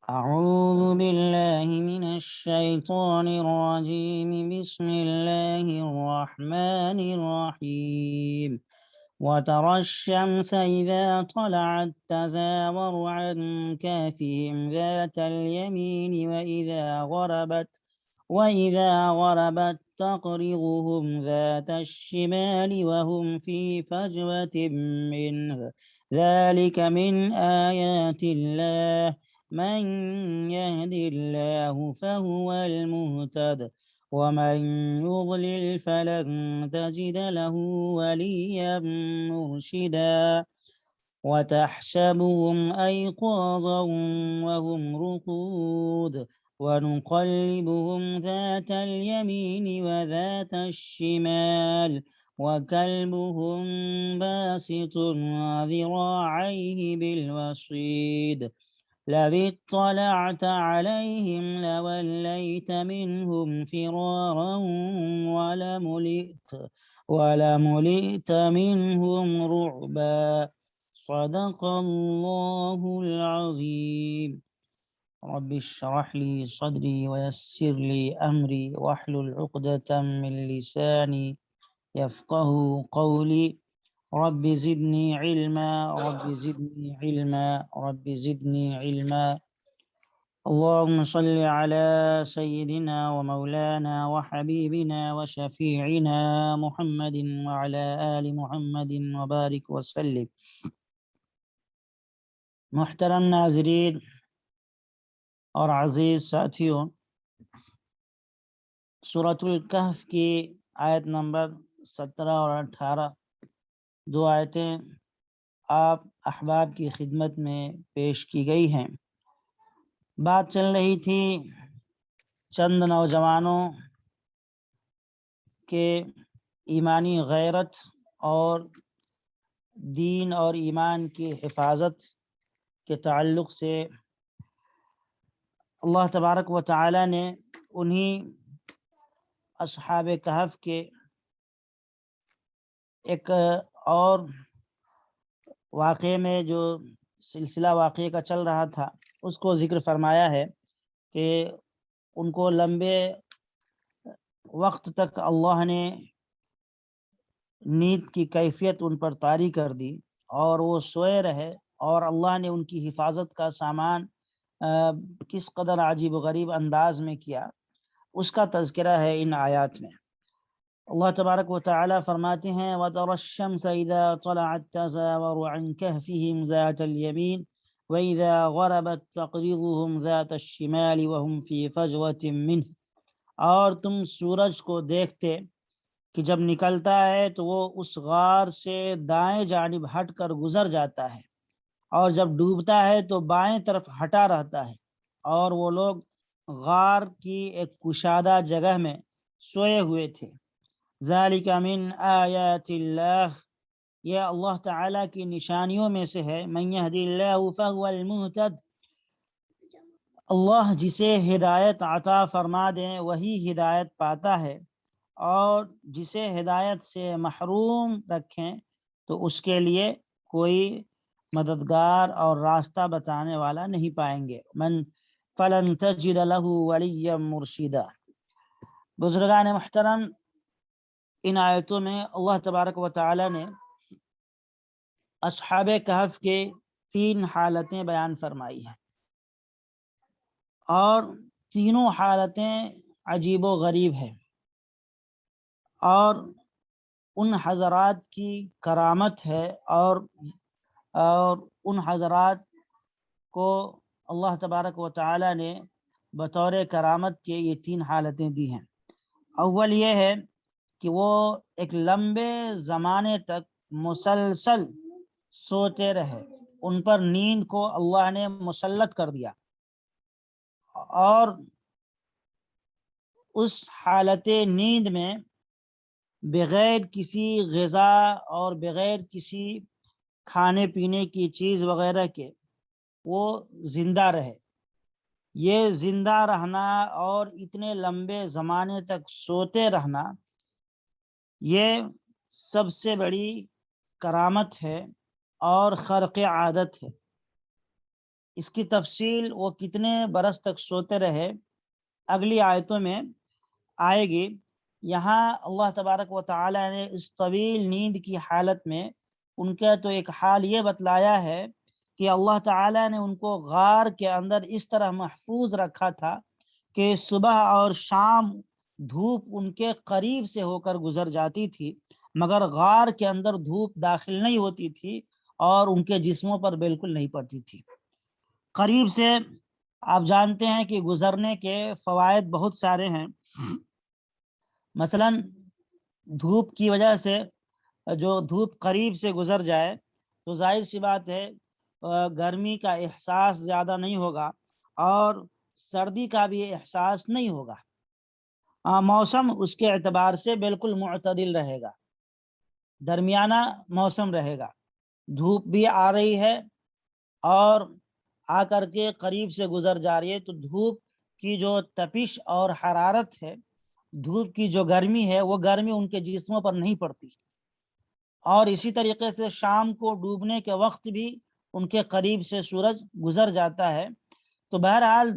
أعوذ بالله من الشيطان الرجيم. بسم الله الرحمن الرحيم. وترى الشمس إذا طلعت تزاور عن كهفهم ذات اليمين وإذا غربت تقرضهم ذات الشمال وهم في فجوة منه. ذلك من آيات الله. من يهد الله فهو المهتد ومن يضلل فلن تجد له وليا مرشدا. وتحسبهم أيقاظا وهم رقود ونقلبهم ذات اليمين وذات الشمال وكلبهم باسط ذراعيه بالوصيد. لو اطلعت عليهم لوليت منهم فرارا ولملئت منهم رعبا. صدق الله العظيم. رب اشرح لي صدري ويسر لي أمري واحلل عقدة من لساني يفقه قولي. رب زدني علما رب زدني علما رب زدني علما. اللهم صل على سيدنا ومولانا وحبيبنا وشفيعنا محمد وعلى آل محمد وبارك وسلم. محترم ناظرین اور عزیز ساتھیوں، سورۃ الکہف کی آیت نمبر 17 اور 18 دو آیتیں آپ احباب کی خدمت میں پیش کی گئی ہیں۔ بات چل رہی تھی چند نوجوانوں کے ایمانی غیرت اور دین اور ایمان کی حفاظت کے تعلق سے۔ اللہ تبارک و تعالی نے انہی اصحاب کہف کے ایک اور واقعے میں جو سلسلہ واقعے کا چل رہا تھا اس کو ذکر فرمایا ہے کہ ان کو لمبے وقت تک اللہ نے نیند کی کیفیت ان پر طاری کر دی اور وہ سوئے رہے، اور اللہ نے ان کی حفاظت کا سامان کس قدر عجیب و غریب انداز میں کیا، اس کا تذکرہ ہے ان آیات میں۔ اللہ تبارک و تعالی فرماتے ہیں وَتَرَى الشَّمْسَ إِذَا طَلَعَتْ تَزَاوَرُ عَنْ كَهْفِهِمْ ذَاتَ الْيَمِينِ وَإِذَا غَرَبَتْ تَقْرِضُهُمْ ذَاتَ الشِّمَالِ وَهُمْ فِي فَجْوَةٍ مِّنْهُ۔ اور تم سورج کو دیکھتے کہ جب نکلتا ہے تو وہ اس غار سے دائیں جانب ہٹ کر گزر جاتا ہے، اور جب ڈوبتا ہے تو بائیں طرف ہٹا رہتا ہے، اور وہ لوگ غار کی ایک کشادہ جگہ میں سوئے ہوئے تھے۔ ذالک من آیات اللہ، یہ اللہ تعالیٰ کی نشانیوں میں سے ہے۔ من یہدی اللہ فہو المہتد، اللہ جسے ہدایت عطا فرما دیں وہی ہدایت پاتا ہے، اور جسے ہدایت سے محروم رکھیں تو اس کے لیے کوئی مددگار اور راستہ بتانے والا نہیں پائیں گے۔ فلن تجد له ولیا مرشدا۔ بزرگان محترم، ان آیتوں میں اللہ تبارک و تعالی نے اصحاب کہف کے 3 حالتیں بیان فرمائی ہیں، اور تینوں حالتیں عجیب و غریب ہیں، اور ان حضرات کی کرامت ہے، اور ان حضرات کو اللہ تبارک و تعالی نے بطور کرامت کے یہ 3 حالتیں دی ہیں۔ اول یہ ہے کہ وہ ایک لمبے زمانے تک مسلسل سوتے رہے، ان پر نیند کو اللہ نے مسلط کر دیا، اور اس حالت نیند میں بغیر کسی غذا اور بغیر کسی کھانے پینے کی چیز وغیرہ کے وہ زندہ رہے۔ یہ زندہ رہنا اور اتنے لمبے زمانے تک سوتے رہنا یہ سب سے بڑی کرامت ہے اور خرق عادت ہے۔ اس کی تفصیل وہ کتنے برس تک سوتے رہے اگلی آیتوں میں آئے گی۔ یہاں اللہ تبارک و تعالی نے اس طویل نیند کی حالت میں ان کا تو ایک حال یہ بتلایا ہے کہ اللہ تعالی نے ان کو غار کے اندر اس طرح محفوظ رکھا تھا کہ صبح اور شام دھوپ ان کے قریب سے ہو کر گزر جاتی تھی، مگر غار کے اندر دھوپ داخل نہیں ہوتی تھی اور ان کے جسموں پر بالکل نہیں پڑتی تھی۔ قریب سے آپ جانتے ہیں کہ گزرنے کے فوائد بہت سارے ہیں۔ مثلا دھوپ کی وجہ سے جو دھوپ قریب سے گزر جائے تو ظاہر سی بات ہے گرمی کا احساس زیادہ نہیں ہوگا اور سردی کا بھی احساس نہیں ہوگا۔ موسم اس کے اعتبار سے بالکل معتدل رہے گا، درمیانہ موسم رہے گا۔ دھوپ بھی آ رہی ہے اور آ کر کے قریب سے گزر جا رہی ہے، تو دھوپ کی جو تپش اور حرارت ہے، دھوپ کی جو گرمی ہے، وہ گرمی ان کے جسموں پر نہیں پڑتی۔ اور اسی طریقے سے شام کو ڈوبنے کے وقت بھی ان کے قریب سے سورج گزر جاتا ہے۔ تو بہرحال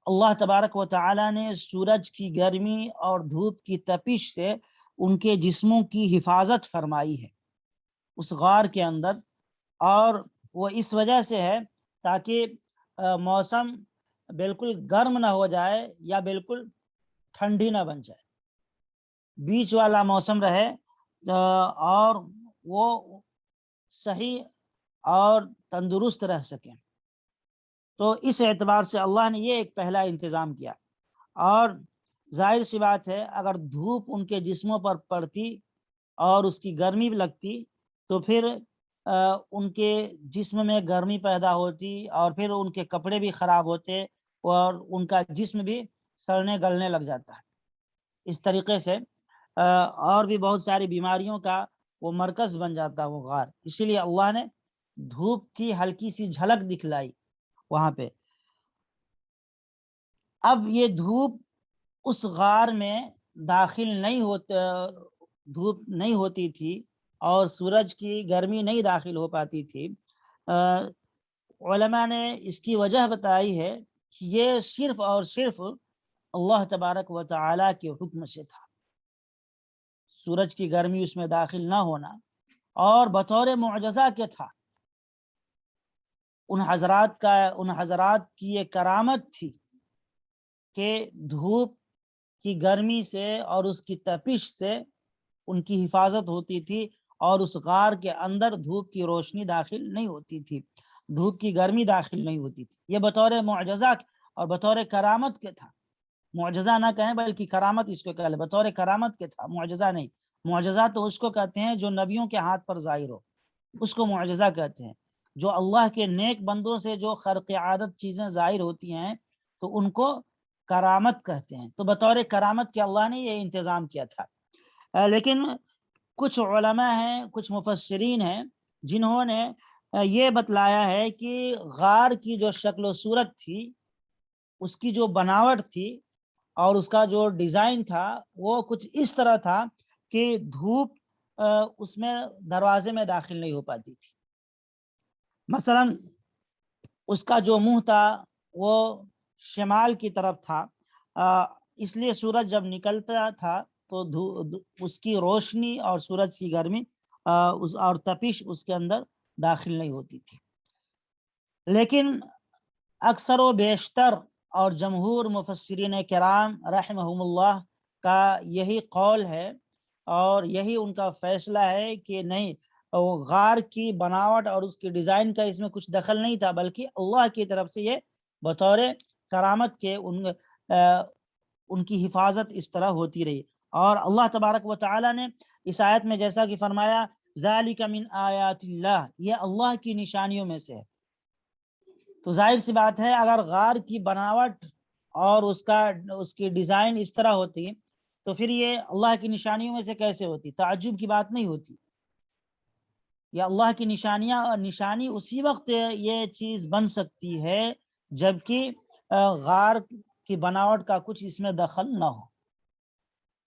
اللہ تبارک و تعالی نے سورج کی گرمی اور دھوپ کی تپش سے ان کے جسموں کی حفاظت فرمائی ہے اس غار کے اندر، اور وہ اس وجہ سے ہے تاکہ موسم بالکل گرم نہ ہو جائے یا بالکل ٹھنڈی نہ بن جائے، بیچ والا موسم رہے اور وہ صحیح اور تندرست رہ سکیں۔ تو اس اعتبار سے اللہ نے یہ ایک پہلا انتظام کیا۔ اور ظاہر سی بات ہے اگر دھوپ ان کے جسموں پر پڑتی اور اس کی گرمی بھی لگتی تو پھر ان کے جسم میں گرمی پیدا ہوتی اور پھر ان کے کپڑے بھی خراب ہوتے اور ان کا جسم بھی سڑنے گلنے لگ جاتا ہے۔ اس طریقے سے اور بھی بہت ساری بیماریوں کا وہ مرکز بن جاتا وہ غار۔ اسی لیے اللہ نے دھوپ کی ہلکی سی جھلک دکھلائی وہاں پہ۔ اب یہ دھوپ اس غار میں داخل نہیں دھوپ نہیں ہوتی تھی اور سورج کی گرمی نہیں داخل ہو پاتی تھی۔ علماء نے اس کی وجہ بتائی ہے کہ یہ صرف اور صرف اللہ تبارک و تعالی کے حکم سے تھا، سورج کی گرمی اس میں داخل نہ ہونا، اور بطور معجزہ کے تھا۔ ان حضرات کی یہ کرامت تھی کہ دھوپ کی گرمی سے اور اس کی تپش سے ان کی حفاظت ہوتی تھی اور اس غار کے اندر دھوپ کی روشنی داخل نہیں ہوتی تھی، دھوپ کی گرمی داخل نہیں ہوتی تھی۔ یہ بطور معجزہ اور بطور کرامت کے تھا، معجزہ نہ کہیں بلکہ کرامت اس کو کہہ لیں، بطور کرامت کے تھا، معجزہ نہیں۔ معجزہ تو اس کو کہتے ہیں جو نبیوں کے ہاتھ پر ظاہر ہو، اس کو معجزہ کہتے ہیں۔ جو اللہ کے نیک بندوں سے جو خرق عادت چیزیں ظاہر ہوتی ہیں تو ان کو کرامت کہتے ہیں۔ تو بطور کرامت کے اللہ نے یہ انتظام کیا تھا۔ لیکن کچھ علماء ہیں، کچھ مفسرین ہیں جنہوں نے یہ بتلایا ہے کہ غار کی جو شکل و صورت تھی، اس کی جو بناوٹ تھی اور اس کا جو ڈیزائن تھا وہ کچھ اس طرح تھا کہ دھوپ اس میں دروازے میں داخل نہیں ہو پاتی تھی۔ مثلا اس کا جو منہ تھا وہ شمال کی طرف تھا، اس لیے سورج جب نکلتا تھا تو اس کی روشنی اور سورج کی گرمی اور تپش اس کے اندر داخل نہیں ہوتی تھی۔ لیکن اکثر و بیشتر اور جمہور مفسرین کرام رحمہم اللہ کا یہی قول ہے اور یہی ان کا فیصلہ ہے کہ نہیں، غار کی بناوٹ اور اس کی ڈیزائن کا اس میں کچھ دخل نہیں تھا، بلکہ اللہ کی طرف سے یہ بطور کرامت کے ان کی حفاظت اس طرح ہوتی رہی۔ اور اللہ تبارک و تعالی نے اس آیت میں جیسا کہ فرمایا ذالک من آیات اللہ، یہ اللہ کی نشانیوں میں سے ہے۔ تو ظاہر سی بات ہے اگر غار کی بناوٹ اور اس کی ڈیزائن اس طرح ہوتی تو پھر یہ اللہ کی نشانیوں میں سے کیسے ہوتی؟ تعجب کی بات نہیں ہوتی۔ یا اللہ کی نشانی اسی وقت یہ چیز بن سکتی ہے جبکہ غار کی بناوٹ کا کچھ اس میں دخل نہ ہو۔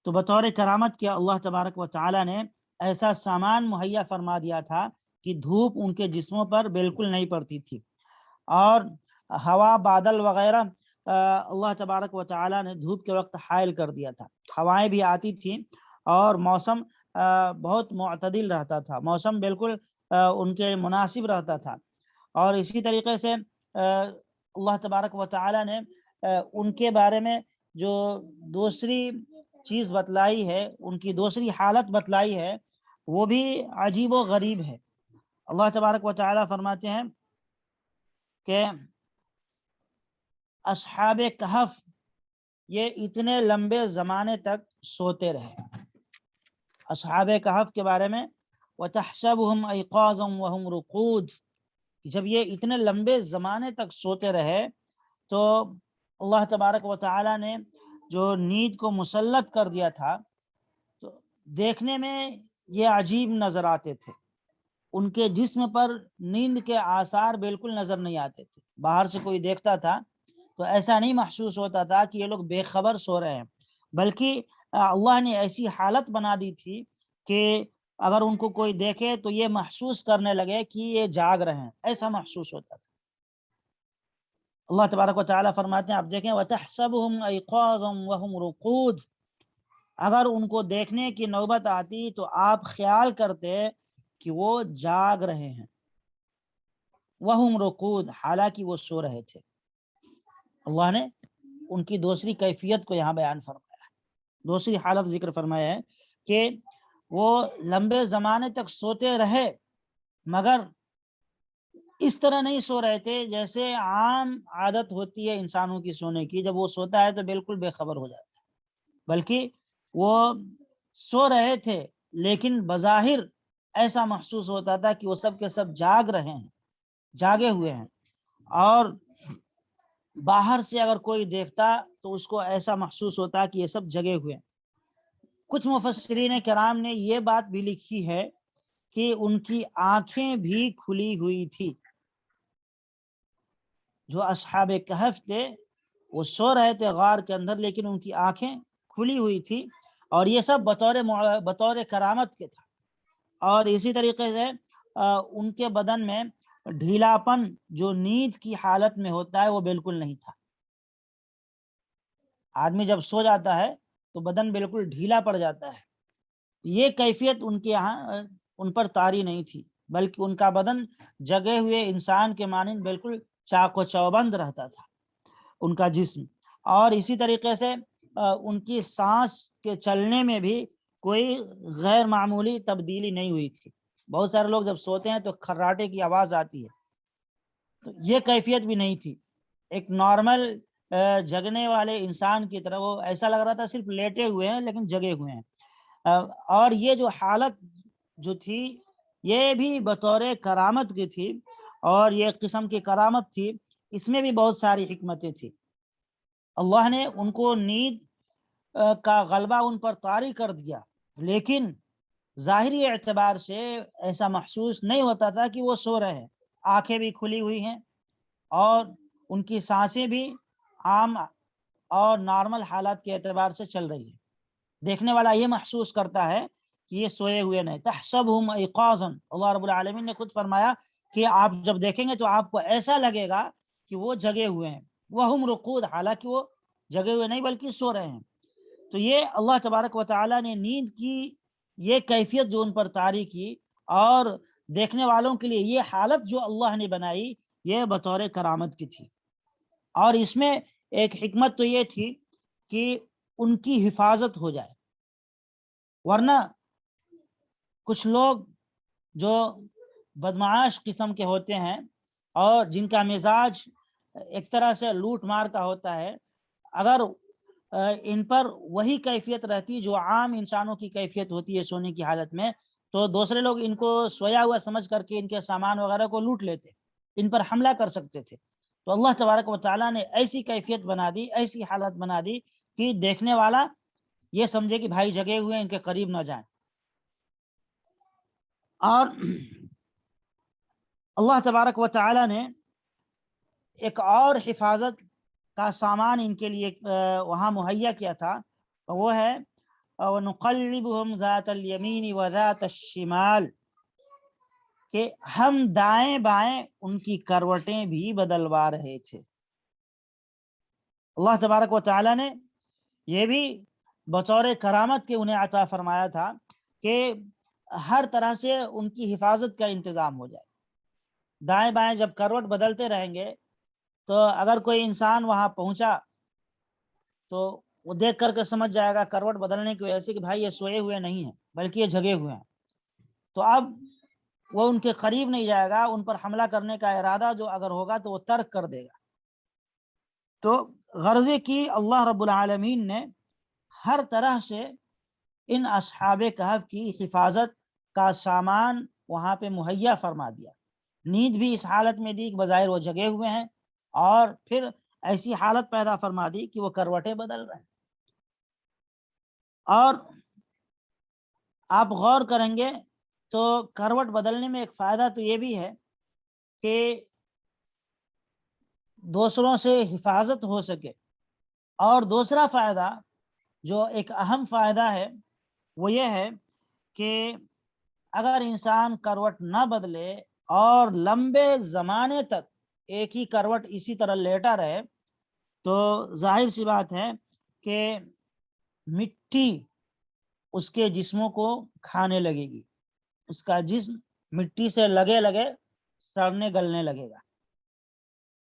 تو بطور کرامت کے اللہ تبارک و تعالی نے ایسا سامان مہیا فرما دیا تھا کہ دھوپ ان کے جسموں پر بالکل نہیں پڑتی تھی۔ اور ہوا بادل وغیرہ اللہ تبارک و تعالیٰ نے دھوپ کے وقت حائل کر دیا تھا، ہوائیں بھی آتی تھیں اور موسم بہت معتدل رہتا تھا، موسم بالکل ان کے مناسب رہتا تھا۔ اور اسی طریقے سے اللہ تبارک و تعالیٰ نے ان کے بارے میں جو دوسری چیز بتلائی ہے، ان کی دوسری حالت بتلائی ہے، وہ بھی عجیب و غریب ہے۔ اللہ تبارک و تعالیٰ فرماتے ہیں کہ اصحاب کہف یہ اتنے لمبے زمانے تک سوتے رہے۔ اصحاب کہف کے بارے میں وَتَحْسَبُهُمْ أَيْقَاظًا وَهُمْ رُقُودٌ، جب یہ اتنے لمبے زمانے تک سوتے رہے تو اللہ تبارک و تعالیٰ نے جو نیند کو مسلط کر دیا تھا، تو دیکھنے میں یہ عجیب نظر آتے تھے، ان کے جسم پر نیند کے آثار بالکل نظر نہیں آتے تھے۔ باہر سے کوئی دیکھتا تھا تو ایسا نہیں محسوس ہوتا تھا کہ یہ لوگ بے خبر سو رہے ہیں، بلکہ اللہ نے ایسی حالت بنا دی تھی کہ اگر ان کو کوئی دیکھے تو یہ محسوس کرنے لگے کہ یہ جاگ رہے ہیں، ایسا محسوس ہوتا تھا۔ اللہ تبارک و تعالیٰ فرماتے ہیں، آپ دیکھیں وَتَحْسَبُهُمْ أَيْقَاظًا وَهُمْ رُقُودٌ، اگر ان کو دیکھنے کی نوبت آتی تو آپ خیال کرتے کہ وہ جاگ رہے ہیں، وَهُمْ رُقُودٌ، حالانکہ وہ سو رہے تھے۔ اللہ نے ان کی دوسری کیفیت کو یہاں بیان فرمایا ہے، دوسری حالت ذکر فرمایا ہے کہ وہ لمبے زمانے تک سوتے رہے، مگر اس طرح نہیں سو رہے تھے جیسے عام عادت ہوتی ہے انسانوں کی سونے کی، جب وہ سوتا ہے تو بالکل بے خبر ہو جاتا ہے، بلکہ وہ سو رہے تھے لیکن بظاہر ایسا محسوس ہوتا تھا کہ وہ سب کے سب جاگ رہے ہیں، جاگے ہوئے ہیں، اور باہر سے اگر کوئی دیکھتا تو اس کو ایسا محسوس ہوتا کہ یہ سب جگے ہوئے ہیں۔ کچھ مفسرین کرام نے یہ بات بھی لکھی ہے کہ ان کی آنکھیں بھی کھلی ہوئی تھی۔ جو اصحاب کہف تھے وہ سو رہے تھے غار کے اندر، لیکن ان کی آنکھیں کھلی ہوئی تھی، اور یہ سب بطور کرامت کے تھا۔ اور اسی طریقے سے ان کے بدن میں ڈھیلاپن جو نیند کی حالت میں ہوتا ہے وہ بالکل نہیں تھا۔ آدمی جب سو جاتا ہے تو بدن بالکل ڈھیلا پڑ جاتا ہے، یہ کیفیت ان کے یہاں ان پر طاری نہیں تھی، بلکہ ان کا بدن جگے ہوئے انسان کے مانند بالکل چاق و چوبند رہتا تھا ان کا جسم۔ اور اسی طریقے سے ان کی سانس کے چلنے میں بھی کوئی غیر معمولی تبدیلی نہیں ہوئی تھی۔ بہت سارے لوگ جب سوتے ہیں تو کھراٹے کی آواز آتی ہے، تو یہ کیفیت بھی نہیں تھی، ایک نارمل جگنے والے انسان کی طرح وہ ایسا لگ رہا تھا صرف لیٹے ہوئے ہیں لیکن جگے ہوئے ہیں۔ اور یہ جو حالت جو تھی یہ بھی بطور کرامت کی تھی، اور یہ قسم کی کرامت تھی، اس میں بھی بہت ساری حکمتیں تھی۔ اللہ نے ان کو نیند کا غلبہ ان پر طاری کر دیا، لیکن ظاہری اعتبار سے ایسا محسوس نہیں ہوتا تھا کہ وہ سو رہے ہیں، آنکھیں بھی کھلی ہوئی ہیں اور ان کی سانسیں بھی عام اور نارمل حالات کے اعتبار سے چل رہی ہے۔ دیکھنے والا یہ محسوس کرتا ہے کہ یہ سوئے ہوئے نہیں۔ تحسبهم ایقاظا، اللہ رب العالمین نے خود فرمایا کہ آپ جب دیکھیں گے تو آپ کو ایسا لگے گا کہ وہ جگے ہوئے ہیں، وہم رقود، حالانکہ وہ جگے ہوئے نہیں بلکہ سو رہے ہیں۔ تو یہ اللہ تبارک و تعالیٰ نے نیند کی یہ کیفیت جو ان پر طاری کی، اور دیکھنے والوں کے لیے یہ حالت جو اللہ نے بنائی، یہ بطور کرامت کی تھی۔ اور اس میں ایک حکمت تو یہ تھی کہ ان کی حفاظت ہو جائے، ورنہ کچھ لوگ جو بدمعاش قسم کے ہوتے ہیں اور جن کا مزاج ایک طرح سے لوٹ مار کا ہوتا ہے، اگر ان پر وہی کیفیت رہتی جو عام انسانوں کی کیفیت ہوتی ہے سونے کی حالت میں، تو دوسرے لوگ ان کو سویا ہوا سمجھ کر کے ان کے سامان وغیرہ کو لوٹ لیتے، ان پر حملہ کر سکتے تھے۔ تو اللہ تبارک و تعالیٰ نے ایسی کیفیت بنا دی، ایسی حالت بنا دی کہ دیکھنے والا یہ سمجھے کہ بھائی جگے ہوئے ان کے قریب نہ جائیں۔ اور اللہ تبارک و تعالیٰ نے ایک اور حفاظت کا سامان ان کے لیے وہاں مہیا کیا تھا، وہ ہے وَنُقَلِّبُهُمْ ذَاتَ الْيَمِينِ وَذَاتَ الشِّمَالِ، کہ ہم دائیں بائیں ان کی کروٹیں بھی بدلوا رہے تھے۔ اللہ تبارک و تعالیٰ نے یہ بھی بطور کرامت کے انہیں عطا فرمایا تھا کہ ہر طرح سے ان کی حفاظت کا انتظام ہو جائے۔ دائیں بائیں جب کروٹ بدلتے رہیں گے تو اگر کوئی انسان وہاں پہنچا تو وہ دیکھ کر کے سمجھ جائے گا کروٹ بدلنے کی وجہ سے کہ بھائی یہ سوئے ہوئے نہیں ہیں بلکہ یہ جگے ہوئے ہیں، تو اب وہ ان کے قریب نہیں جائے گا، ان پر حملہ کرنے کا ارادہ جو اگر ہوگا تو وہ ترک کر دے گا۔ تو غرضے کی اللہ رب العالمین نے ہر طرح سے ان اصحاب کہف کی حفاظت کا سامان وہاں پہ مہیا فرما دیا۔ نیند بھی اس حالت میں دی کہ بظاہر وہ جگے ہوئے ہیں، اور پھر ایسی حالت پیدا فرما دی کہ وہ کروٹیں بدل رہے ہیں۔ اور آپ غور کریں گے تو کروٹ بدلنے میں ایک فائدہ تو یہ بھی ہے کہ دوسروں سے حفاظت ہو سکے، اور دوسرا فائدہ جو ایک اہم فائدہ ہے وہ یہ ہے کہ اگر انسان کروٹ نہ بدلے اور لمبے زمانے تک ایک ہی کروٹ اسی طرح لیٹا رہے تو ظاہر سی بات ہے کہ مٹی اس کے جسموں کو کھانے لگے گی، اس کا جسم مٹی سے لگے لگے سڑنے گلنے لگے گا،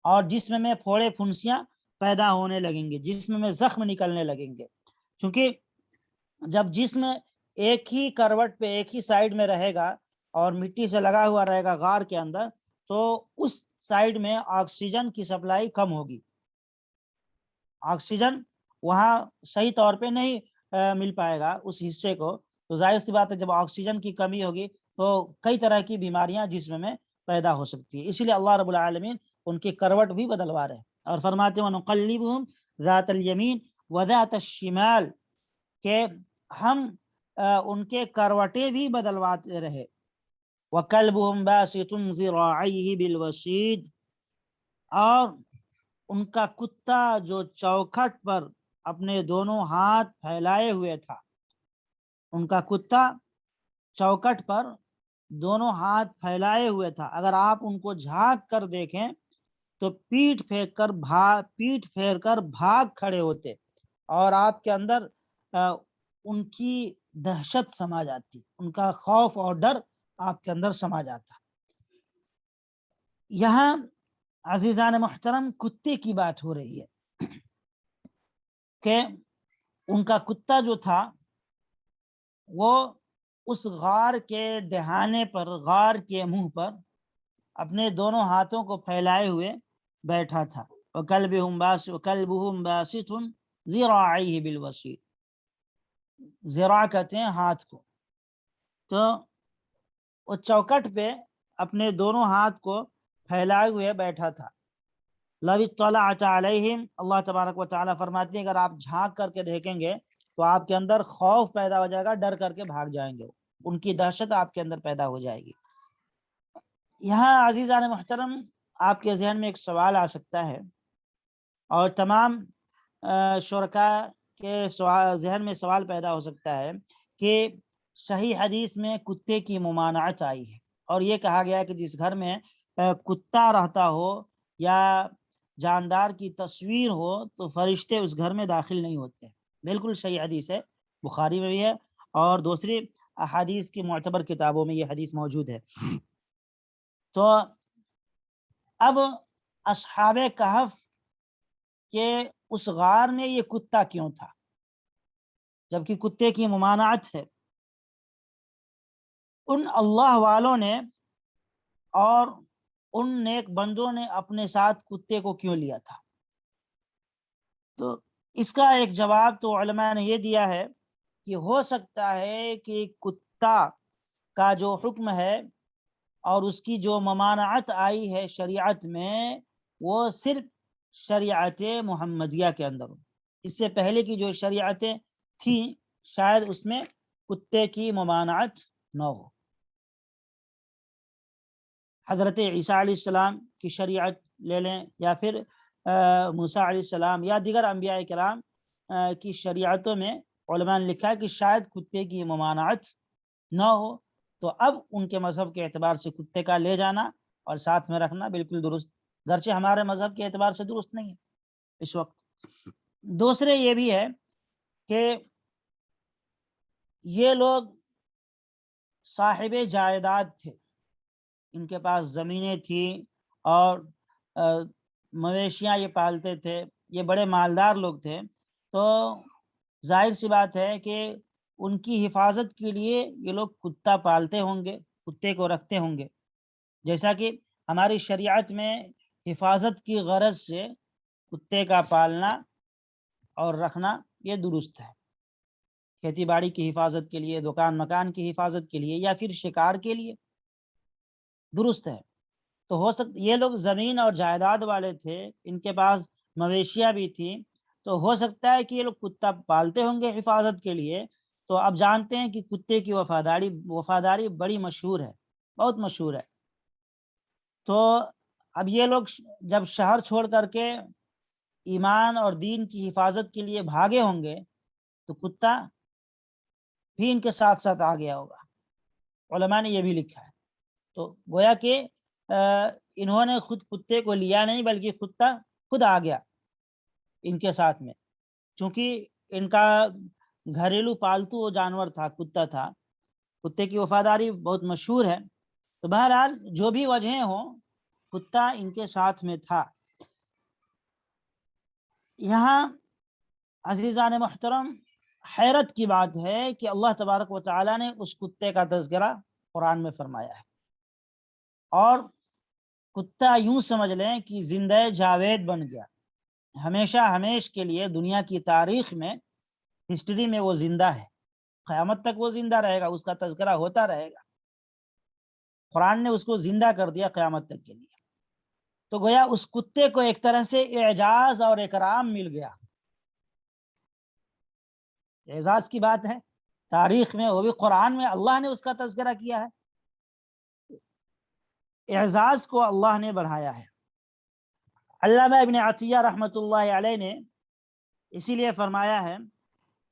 اور جسم میں پھوڑے پھنسیاں پیدا ہونے لگیں گے، جسم میں زخم نکلنے لگیں گے۔ کیونکہ جب جسم ایک ہی کروٹ پہ ایک ہی سائیڈ میں رہے گا اور مٹی سے لگا ہوا رہے گا غار کے اندر، تو اس سائیڈ میں آکسیجن کی سپلائی کم ہوگی، آکسیجن وہاں صحیح طور پہ نہیں مل پائے گا اس حصے کو، تو ظاہر سی بات ہے جب آکسیجن کی کمی ہوگی تو کئی طرح کی بیماریاں جسم میں پیدا ہو سکتی ہے۔ اسی لیے اللہ رب العالمین ان کی کروٹ بھی بدلوا رہے ہیں، اور فرماتے ہیں وَنُقَلِّبُهُمْ ذَاتَ الْيَمِينِ وَذَاتَ الشِّمَالِ، کہ ہم ان کے کروٹیں بھی بدلواتے رہے۔ وَكَلْبُهُمْ بَاسِطٌ ذِرَاعَيْهِ بِالْوَصِيدِ، اور ان کا کتا جو چوکھٹ پر اپنے دونوں ہاتھ پھیلائے ہوئے تھا، ان کا کتا چوکھٹ پر دونوں ہاتھ پھیلائے ہوئے تھا، اگر آپ ان کو جھانک کر دیکھیں تو پیٹ پھیر کر بھاگ کھڑے ہوتے، اور آپ کے اندر ان کی دہشت سما جاتی، ان کا خوف اور ڈر آپ کے اندر سما جاتا۔ یہاں عزیزان محترم کتے کی بات ہو رہی ہے کہ ان کا کتا جو تھا وہ اس غار کے دہانے پر، غار کے منہ پر اپنے دونوں ہاتھوں کو پھیلائے ہوئے بیٹھا تھا۔ وَكَلْبُهُمْ بَاسِطٌ ذِرَاعَيْهِ بِالْوَصِيدِ، ذراع کہتے ہیں ہاتھ کو، تو وہ چوکٹ پہ اپنے دونوں ہاتھ کو پھیلائے ہوئے بیٹھا تھا۔ لَوِ اطَّلَعْتَ عَلَيْهِمْ، اللہ تبارک و تعالیٰ فرماتے ہیں اگر آپ جھانک کر کے دیکھیں گے تو آپ کے اندر خوف پیدا ہو جائے گا، ڈر کر کے بھاگ جائیں گے، ان کی دہشت آپ کے اندر پیدا ہو جائے گی۔ یہاں عزیزان محترم آپ کے ذہن میں ایک سوال آ سکتا ہے، اور تمام شرکاء کے ذہن میں سوال پیدا ہو سکتا ہے کہ صحیح حدیث میں کتے کی ممانعت آئی ہے، اور یہ کہا گیا ہے کہ جس گھر میں کتا رہتا ہو یا جاندار کی تصویر ہو تو فرشتے اس گھر میں داخل نہیں ہوتے۔ بالکل صحیح حدیث ہے، بخاری میں بھی ہے اور دوسری احادیث کی معتبر کتابوں میں یہ حدیث موجود ہے۔ تو اب اصحاب کہف کہ اس غار میں یہ کتا کیوں تھا جبکہ کتے کی ممانعت ہے؟ ان اللہ والوں نے اور ان نیک بندوں نے اپنے ساتھ کتے کو کیوں لیا تھا؟ تو اس کا ایک جواب تو علماء نے یہ دیا ہے کہ ہو سکتا ہے کہ کتا کا جو حکم ہے اور اس کی جو ممانعت آئی ہے شریعت میں وہ صرف شریعت محمدیہ کے اندر ہو، اس سے پہلے کی جو شریعتیں تھیں شاید اس میں کتے کی ممانعت نہ ہو۔ حضرت عیسیٰ علیہ السلام کی شریعت لے لیں، یا پھر موسیٰ علیہ السلام یا دیگر انبیاء کرام کی شریعتوں میں علماء نے لکھا ہے کہ شاید کتے کی ممانعت نہ ہو، تو اب ان کے مذہب کے اعتبار سے کتے کا لے جانا اور ساتھ میں رکھنا بالکل درست، گرچہ ہمارے مذہب کے اعتبار سے درست نہیں ہے اس وقت۔ دوسرے یہ بھی ہے کہ یہ لوگ صاحب جائیداد تھے، ان کے پاس زمینیں تھیں اور مویشیاں یہ پالتے تھے، یہ بڑے مالدار لوگ تھے، تو ظاہر سی بات ہے کہ ان کی حفاظت کے لیے یہ لوگ کتا پالتے ہوں گے، کتے کو رکھتے ہوں گے، جیسا کہ ہماری شریعت میں حفاظت کی غرض سے کتے کا پالنا اور رکھنا یہ درست ہے، کھیتی باڑی کی حفاظت کے لیے، دکان مکان کی حفاظت کے لیے، یا پھر شکار کے لیے درست ہے۔ تو ہو سکتا یہ لوگ زمین اور جائیداد والے تھے، ان کے پاس مویشیاں بھی تھیں، تو ہو سکتا ہے کہ یہ لوگ کتا پالتے ہوں گے حفاظت کے لیے۔ تو اب جانتے ہیں کہ کتے کی وفاداری بڑی مشہور ہے، بہت مشہور ہے۔ تو اب یہ لوگ جب شہر چھوڑ کر کے ایمان اور دین کی حفاظت کے لیے بھاگے ہوں گے تو کتا بھی ان کے ساتھ ساتھ آ گیا ہوگا، علماء نے یہ بھی لکھا ہے۔ تو گویا کہ انہوں نے خود کتے کو لیا نہیں، بلکہ کتا خود آ گیا ان کے ساتھ میں، چونکہ ان کا گھریلو پالتو جانور تھا، کتا تھا، کتے کی وفاداری بہت مشہور ہے۔ تو بہرحال جو بھی وجہیں ہوں، کتا ان کے ساتھ میں تھا۔ یہاں عزیزان محترم حیرت کی بات ہے کہ اللہ تبارک و تعالیٰ نے اس کتے کا تذکرہ قرآن میں فرمایا ہے، اور کتا یوں سمجھ لیں کہ زندہ جاوید بن گیا، ہمیشہ ہمیش کے لیے دنیا کی تاریخ میں، ہسٹری میں وہ زندہ ہے، قیامت تک وہ زندہ رہے گا، اس کا تذکرہ ہوتا رہے گا۔ قرآن نے اس کو زندہ کر دیا قیامت تک کے لیے۔ تو گویا اس کتے کو ایک طرح سے اعجاز اور اکرام مل گیا، اعزاز کی بات ہے، تاریخ میں، وہ بھی قرآن میں اللہ نے اس کا تذکرہ کیا ہے، اعزاز کو اللہ نے بڑھایا ہے۔ علامہ ابن عطیہ رحمۃ اللہ علیہ نے اسی لیے فرمایا ہے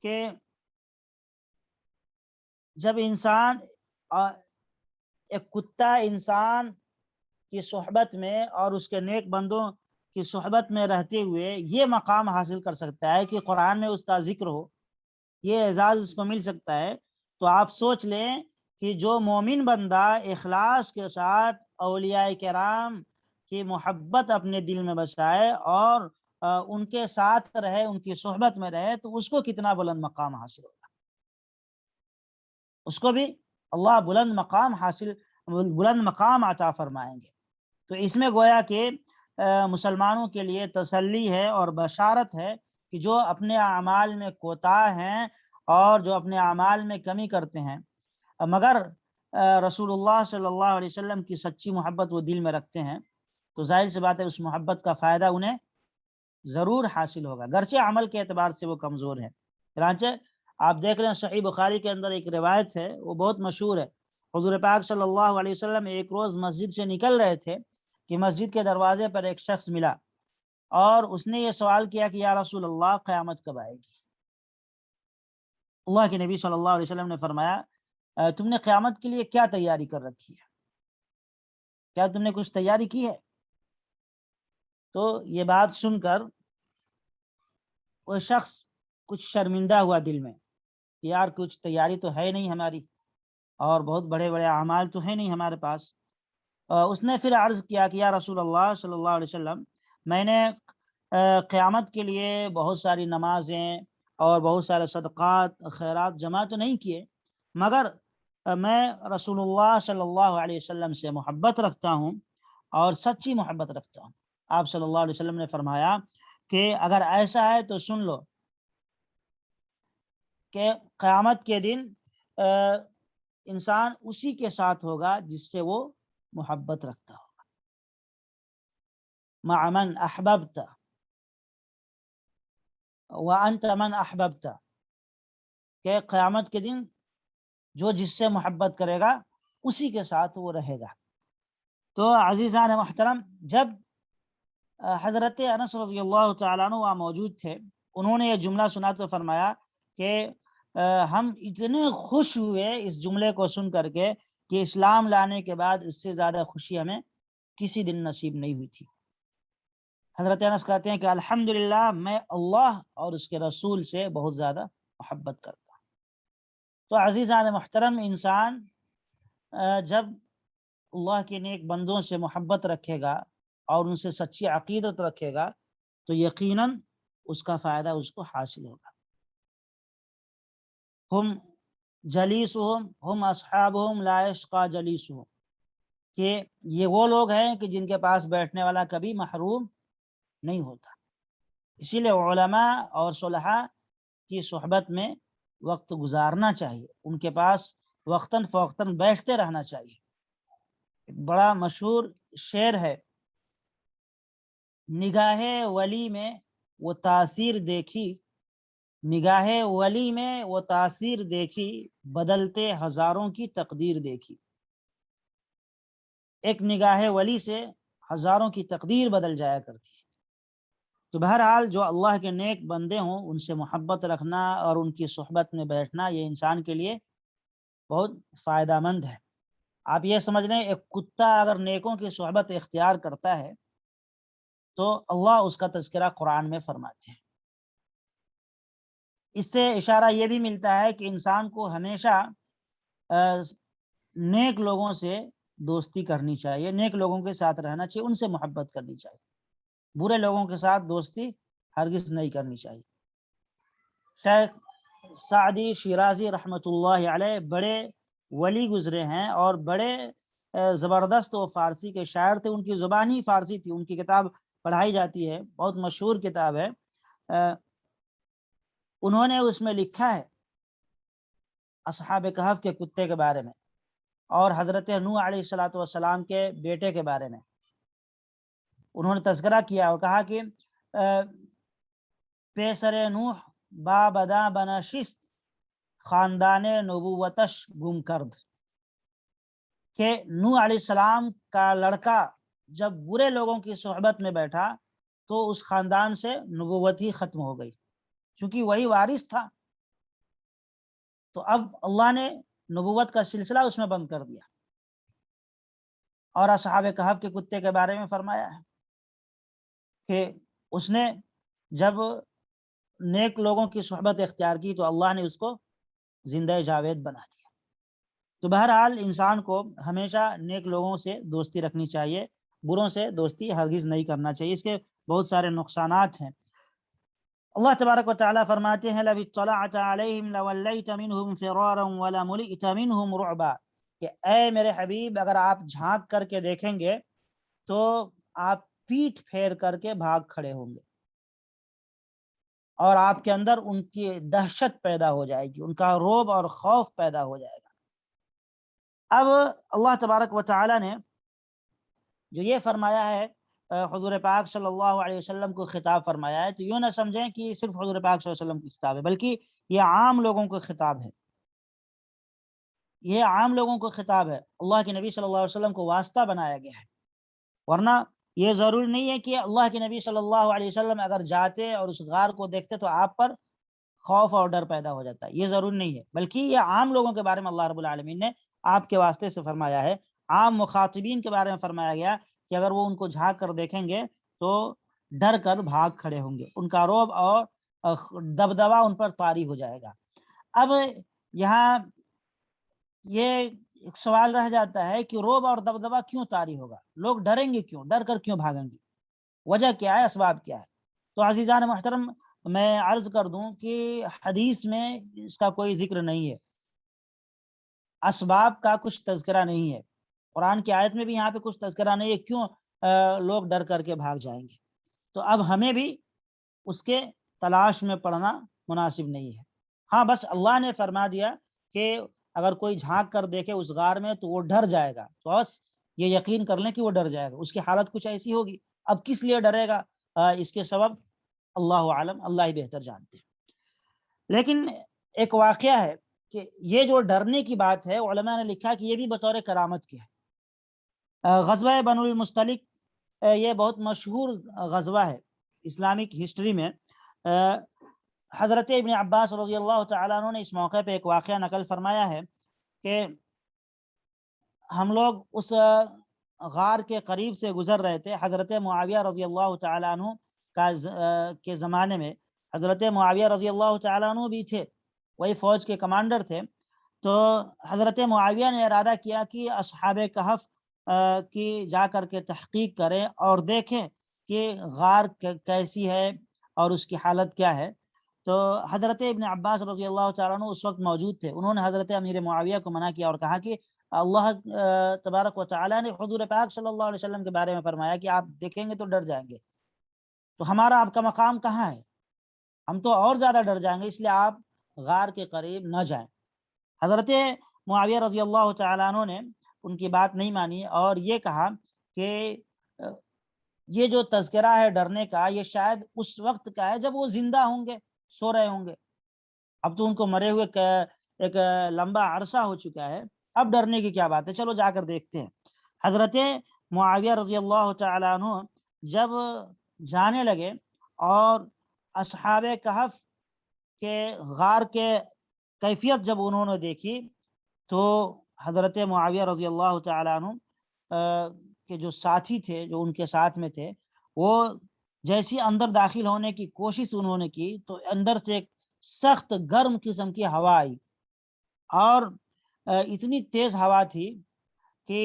کہ جب انسان ایک کتا انسان کی صحبت میں اور اس کے نیک بندوں کی صحبت میں رہتے ہوئے یہ مقام حاصل کر سکتا ہے کہ قرآن میں اس کا ذکر ہو، یہ اعزاز اس کو مل سکتا ہے، تو آپ سوچ لیں کہ جو مومن بندہ اخلاص کے ساتھ اولیاء کرام کی محبت اپنے دل میں بسائے اور ان کے ساتھ رہے، ان کی صحبت میں رہے، تو اس کو کتنا بلند مقام حاصل ہوگا، اس کو بھی اللہ بلند مقام عطا فرمائیں گے۔ تو اس میں گویا کہ مسلمانوں کے لیے تسلی ہے اور بشارت ہے کہ جو اپنے اعمال میں کوتاہ ہیں اور جو اپنے اعمال میں کمی کرتے ہیں، مگر رسول اللہ صلی اللہ علیہ وسلم کی سچی محبت وہ دل میں رکھتے ہیں، تو ظاہر سی بات ہے اس محبت کا فائدہ انہیں ضرور حاصل ہوگا، گرچہ عمل کے اعتبار سے وہ کمزور ہے۔ چنانچہ آپ دیکھ رہے ہیں صحیح بخاری کے اندر ایک روایت ہے، وہ بہت مشہور ہے، حضور پاک صلی اللہ علیہ وسلم ایک روز مسجد سے نکل رہے تھے کہ مسجد کے دروازے پر ایک شخص ملا اور اس نے یہ سوال کیا کہ یا رسول اللہ قیامت کب آئے گی؟ اللہ کے نبی صلی اللہ علیہ وسلم نے فرمایا تم نے قیامت کے لیے کیا تیاری کر رکھی ہے؟ کیا تم نے کچھ تیاری کی ہے؟ تو یہ بات سن کر وہ شخص کچھ شرمندہ ہوا دل میں کہ یار کچھ تیاری تو ہے نہیں ہماری، اور بہت بڑے بڑے اعمال تو ہیں نہیں ہمارے پاس۔ اس نے پھر عرض کیا کہ یا رسول اللہ صلی اللہ علیہ وسلم، میں نے قیامت کے لیے بہت ساری نمازیں اور بہت سارے صدقات خیرات جمع تو نہیں کیے، مگر میں رسول اللہ صلی اللہ علیہ وسلم سے محبت رکھتا ہوں اور سچی محبت رکھتا ہوں۔ آپ صلی اللہ علیہ وسلم نے فرمایا کہ اگر ایسا ہے تو سن لو کہ قیامت کے دن انسان اسی کے ساتھ ہوگا جس سے وہ محبت رکھتا ہوگا، مع من احببت وانت من احببت، کہ قیامت کے دن جو جس سے محبت کرے گا اسی کے ساتھ وہ رہے گا۔ تو عزیزان محترم، جب حضرت انس رضی اللہ تعالیٰ عنہ وہاں موجود تھے، انہوں نے یہ جملہ سنا تو فرمایا کہ ہم اتنے خوش ہوئے اس جملے کو سن کر کے کہ اسلام لانے کے بعد اس سے زیادہ خوشی ہمیں کسی دن نصیب نہیں ہوئی تھی۔ حضرت انس کہتے ہیں کہ الحمدللہ میں اللہ اور اس کے رسول سے بہت زیادہ محبت کرتا ہوں۔ تو عزیزان محترم، انسان جب اللہ کے نیک بندوں سے محبت رکھے گا اور ان سے سچی عقیدت رکھے گا تو یقیناً اس کا فائدہ اس کو حاصل ہوگا۔ ہم جلیسہم ہم اصحابہم لا یشقی جلیسہم، کہ یہ وہ لوگ ہیں کہ جن کے پاس بیٹھنے والا کبھی محروم نہیں ہوتا۔ اسی لیے علماء اور صلحاء کی صحبت میں وقت گزارنا چاہیے، ان کے پاس وقتاً فوقتاً بیٹھتے رہنا چاہیے۔ ایک بڑا مشہور شعر ہے، نگاہ ولی میں وہ تاثیر دیکھی، نگاہ ولی میں وہ تاثیر دیکھی، بدلتے ہزاروں کی تقدیر دیکھی۔ ایک نگاہ ولی سے ہزاروں کی تقدیر بدل جایا کرتی ہے۔ تو بہرحال جو اللہ کے نیک بندے ہوں ان سے محبت رکھنا اور ان کی صحبت میں بیٹھنا یہ انسان کے لیے بہت فائدہ مند ہے۔ آپ یہ سمجھ لیں، ایک کتا اگر نیکوں کی صحبت اختیار کرتا ہے تو اللہ اس کا تذکرہ قرآن میں فرماتے ہیں۔ اس سے اشارہ یہ بھی ملتا ہے کہ انسان کو ہمیشہ نیک لوگوں سے دوستی کرنی چاہیے، نیک لوگوں کے ساتھ رہنا چاہیے، ان سے محبت کرنی چاہیے، برے لوگوں کے ساتھ دوستی ہرگز نہیں کرنی چاہیے۔ شیخ سعدی شیرازی رحمۃ اللہ علیہ بڑے ولی گزرے ہیں اور بڑے زبردست و فارسی کے شاعر تھے، ان کی زبان ہی فارسی تھی، ان کی کتاب پڑھائی جاتی ہے، بہت مشہور کتاب ہے۔ انہوں نے اس میں لکھا ہے اصحاب کہف کے کتے کے بارے میں اور حضرت نوح علیہ الصلوۃ والسلام کے بیٹے کے بارے میں انہوں نے تذکرہ کیا اور کہا کہ پیسر نوح با بدا بنشست خاندان نبوتش گم کرد، کہ نوح علیہ السلام کا لڑکا جب برے لوگوں کی صحبت میں بیٹھا تو اس خاندان سے نبوت ہی ختم ہو گئی، کیونکہ وہی وارث تھا۔ تو اب اللہ نے نبوت کا سلسلہ اس میں بند کر دیا۔ اور اصحاب کہف کے کتے کے بارے میں فرمایا ہے کہ اس نے جب نیک لوگوں کی صحبت اختیار کی تو اللہ نے اس کو زندہ جاوید بنا دیا۔ تو بہرحال انسان کو ہمیشہ نیک لوگوں سے دوستی رکھنی چاہیے، بروں سے دوستی ہرگز نہیں کرنا چاہیے، اس کے بہت سارے نقصانات ہیں۔ اللہ تبارک و تعالیٰ فرماتے ہیں لَوِ اطَّلَعْتَ عَلَيْهِمْ لَوَلَّيْتَ مِنْهُمْ فِرَارًا وَلَمُلِئْتَ مِنْهُمْ رُعْبًا، کہ اے میرے حبیب اگر آپ جھانک کر کے دیکھیں گے تو آپ پیٹھ پھیر کر کے بھاگ کھڑے ہوں گے اور آپ کے اندر ان کی دہشت پیدا ہو جائے گی، ان کا رعب اور خوف پیدا ہو جائے گا۔ اب اللہ تبارک و تعالیٰ نے جو یہ فرمایا ہے حضور پاک صلی اللہ علیہ وسلم کو خطاب فرمایا ہے، تو یوں نہ سمجھیں کہ یہ صرف حضور پاک صلی اللہ علیہ وسلم کی خطاب ہے، بلکہ یہ عام لوگوں کو خطاب ہے، یہ عام لوگوں کو خطاب ہے۔ اللہ کے نبی صلی اللہ علیہ وسلم کو واسطہ بنایا گیا ہے، ورنہ یہ ضروری نہیں ہے کہ اللہ کے نبی صلی اللہ علیہ وسلم اگر جاتے اور اس غار کو دیکھتے تو آپ پر خوف اور ڈر پیدا ہو جاتا ہے، یہ ضروری نہیں ہے، بلکہ یہ عام لوگوں کے بارے میں اللہ رب العالمین نے آپ کے واسطے سے فرمایا ہے۔ عام مخاطبین کے بارے میں فرمایا گیا کہ اگر وہ ان کو جھانک کر دیکھیں گے تو ڈر کر بھاگ کھڑے ہوں گے، ان کا رعب اور دبدبا ان پر طاری ہو جائے گا۔ اب یہاں یہ ایک سوال رہ جاتا ہے کہ رعب اور دبدبا کیوں طاری ہوگا، لوگ ڈریں گے کیوں، ڈر کر کیوں بھاگیں گے، وجہ کیا ہے، اسباب کیا ہے؟ تو عزیزان محترم میں عرض کر دوں کہ حدیث میں اس کا کوئی ذکر نہیں ہے، اسباب کا کچھ تذکرہ نہیں ہے، قرآن کی آیت میں بھی یہاں پہ کچھ تذکرہ نہیں ہے کیوں لوگ ڈر کر کے بھاگ جائیں گے۔ تو اب ہمیں بھی اس کے تلاش میں پڑنا مناسب نہیں ہے۔ ہاں بس اللہ نے فرما دیا کہ اگر کوئی جھانک کر دیکھے اس غار میں تو وہ ڈر جائے گا، تو بس یہ یقین کر لیں کہ وہ ڈر جائے گا، اس کی حالت کچھ ایسی ہوگی۔ اب کس لیے ڈرے گا، اس کے سبب اللہ عالم، اللہ ہی بہتر جانتے ہیں۔ لیکن ایک واقعہ ہے کہ یہ جو ڈرنے کی بات ہے، علماء نے لکھا کہ یہ بھی بطور کرامت کی ہے۔ غزوہ بنو المصطلق یہ بہت مشہور غزوہ ہے اسلامک ہسٹری میں۔ حضرت ابن عباس رضی اللہ تعالیٰ عنہ نے اس موقع پہ ایک واقعہ نقل فرمایا ہے کہ ہم لوگ اس غار کے قریب سے گزر رہے تھے. حضرت معاویہ رضی اللہ تعالیٰ عنہ کے زمانے میں حضرت معاویہ رضی اللہ تعالیٰ عنہ بھی تھے, وہی فوج کے کمانڈر تھے. تو حضرت معاویہ نے ارادہ کیا کہ اصحاب کہف کی جا کر کے تحقیق کریں اور دیکھیں کہ غار کیسی ہے اور اس کی حالت کیا ہے. تو حضرت ابن عباس رضی اللہ تعالیٰ عنہ اس وقت موجود تھے. انہوں نے حضرت امیر معاویہ کو منع کیا اور کہا کہ اللہ تبارک و تعالیٰ نے حضور پاک صلی اللہ علیہ وسلم کے بارے میں فرمایا کہ آپ دیکھیں گے تو ڈر جائیں گے, تو ہمارا آپ کا مقام کہاں ہے, ہم تو اور زیادہ ڈر جائیں گے, اس لیے آپ غار کے قریب نہ جائیں. حضرت معاویہ رضی اللہ تعالیٰ عنہ نے ان کی بات نہیں مانی اور یہ کہا کہ یہ جو تذکرہ ہے ڈرنے کا, یہ شاید اس وقت کا ہے جب وہ زندہ ہوں گے, سو رہے ہوں گے. اب تو ان کو مرے ہوئے ایک لمبا عرصہ ہو چکا ہے, اب ڈرنے کی کیا بات ہے, چلو جا کر دیکھتے ہیں. حضرت معاویہ رضی اللہ تعالیٰ عنہ جب جانے لگے اور اصحاب کہف کے غار کے کیفیت جب انہوں نے دیکھی, تو حضرت معاویہ رضی اللہ تعالیٰ عنہ کے جو ساتھی تھے, جو ان کے ساتھ میں تھے, وہ جیسی اندر داخل ہونے کی کوشش انہوں نے کی تو اندر سے ایک سخت گرم قسم کی ہوا آئی, اور اتنی تیز ہوا تھی کہ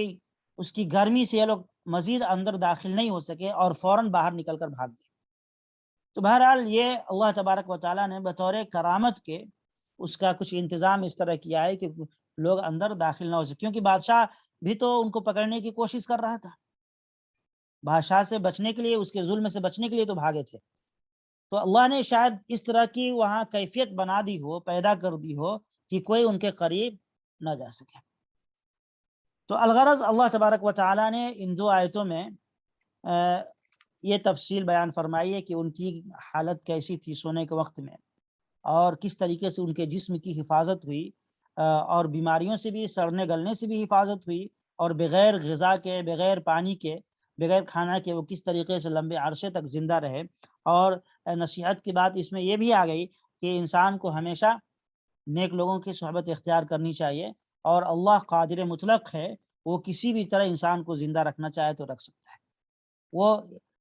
اس کی گرمی سے یہ لوگ مزید اندر داخل نہیں ہو سکے اور فوراً باہر نکل کر بھاگ گئے. تو بہرحال یہ اللہ تبارک و تعالیٰ نے بطور کرامت کے اس کا کچھ انتظام اس طرح کیا ہے کہ لوگ اندر داخل نہ ہو سکے, کیونکہ بادشاہ بھی تو ان کو پکڑنے کی کوشش کر رہا تھا. بادشاہ سے بچنے کے لیے, اس کے ظلم سے بچنے کے لیے تو بھاگے تھے. تو اللہ نے شاید اس طرح کی وہاں کیفیت بنا دی ہو, پیدا کر دی ہو کہ کوئی ان کے قریب نہ جا سکے. تو الغرض اللہ تبارک و تعالیٰ نے ان دو آیتوں میں یہ تفصیل بیان فرمائی ہے کہ ان کی حالت کیسی تھی سونے کے وقت میں, اور کس طریقے سے ان کے جسم کی حفاظت ہوئی, اور بیماریوں سے بھی, سڑنے گلنے سے بھی حفاظت ہوئی, اور بغیر غذا کے, بغیر پانی کے, بغیر کھانا کے وہ کس طریقے سے لمبے عرصے تک زندہ رہے. اور نصیحت کی بات اس میں یہ بھی آ گئی کہ انسان کو ہمیشہ نیک لوگوں کی صحبت اختیار کرنی چاہیے, اور اللہ قادر مطلق ہے, وہ کسی بھی طرح انسان کو زندہ رکھنا چاہے تو رکھ سکتا ہے. وہ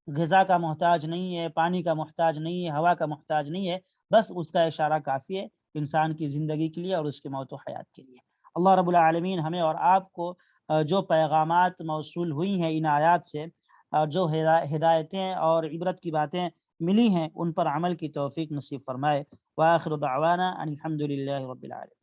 غذا کا محتاج نہیں ہے, پانی کا محتاج نہیں ہے, ہوا کا محتاج نہیں ہے, بس اس کا اشارہ کافی ہے انسان کی زندگی کے لیے اور اس کے موت و حیات کے لیے. اللہ رب العالمین ہمیں اور آپ کو جو پیغامات موصول ہوئی ہیں ان آیات سے, جو ہدایتیں اور عبرت کی باتیں ملی ہیں, ان پر عمل کی توفیق نصیب فرمائے. وآخر دعوانا ان الحمد للہ رب العالمین.